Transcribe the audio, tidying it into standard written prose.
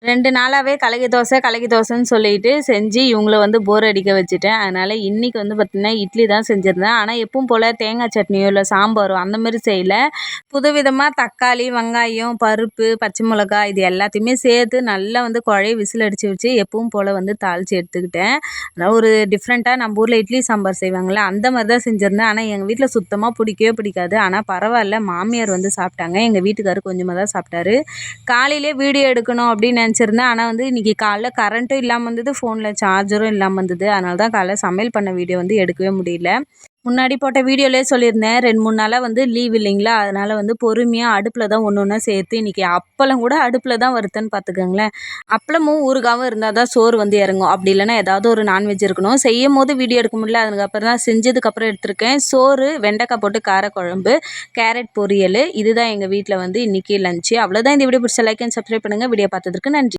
2 நாளாவே கலக்கி தோசைன்னு சொல்லிட்டு செஞ்சு இவங்கள வந்து போர் அடிக்க வச்சுட்டேன். அதனால் இன்றைக்கி வந்து பார்த்திங்கன்னா இட்லி தான் செஞ்சுருந்தேன். ஆனால் எப்பவும் போல் தேங்காய் சட்னியோ இல்லை சாம்பாரோ அந்த மாதிரி செய்யலை. புதுவிதமாக தக்காளி, வெங்காயம், பருப்பு, பச்சை மிளகா இது எல்லாத்தையுமே சேர்த்து நல்லா வந்து குழைய விசில் அடித்து வச்சு எப்பவும் போல் வந்து தாளித்து எடுத்துக்கிட்டேன். அதாவது ஒரு டிஃப்ரெண்ட்டாக நம்ம ஊரில் இட்லி சாம்பார் செய்வாங்கள்ல அந்த மாதிரி தான் செஞ்சுருந்தேன். ஆனால் எங்கள் வீட்டில் சுத்தமாக பிடிக்கவே பிடிக்காது. ஆனால் பரவாயில்ல, மாமியார் வந்து சாப்பிட்டாங்க. எங்கள் வீட்டுக்காரர் கொஞ்சமாக தான் சாப்பிட்டாரு. காலையிலே வீடியோ எடுக்கணும் அப்படின்னு நினச்சிருந்தேன். ஆனால் வந்து இன்றைக்கி காலைல கரண்ட்டும் இல்லாமல் இருந்தது, ஃபோனில் சார்ஜரும் இல்லாமல் இருந்தது. அதனால தான் காலைல சமையல் பண்ண வீடியோ வந்து எடுக்கவே முடியல. முன்னாடி போட்ட வீடியோலேயே சொல்லியிருந்தேன், 2-3 நாளாக வந்து லீவ் இல்லைங்களா, அதனால் வந்து பொறுமையாக அடுப்பில் தான் ஒன்று ஒன்றா சேர்த்து இன்றைக்கி அப்பளம் கூட அடுப்பில் தான் வறுத்தேன்னு பார்த்துக்கோங்களேன். அப்பளமும் ஊறுகாவும் இருந்தால் தான் சோறு வந்து இறங்கும். அப்படி இல்லைன்னா ஏதாவது ஒரு நான்வெஜ் இருக்கணும். செய்யும் போது வீடியோ எடுக்க முடியல, அதுக்கப்புறம் தான் செஞ்சதுக்கப்புறம் எடுத்திருக்கேன். சோறு, வெண்டைக்காய் போட்டு காரக்குழம்பு, கேரட் பொரியல். இதுதான் எங்கள் வீட்டில் வந்து இன்றைக்கி லஞ்சு. அவ்வளோதான். இந்த வீடியோ பிடிச்ச லைக் அண்ட் சப்ஸ்கிரைப் பண்ணுங்கள். வீடியோ பார்த்ததுக்கு நன்றி.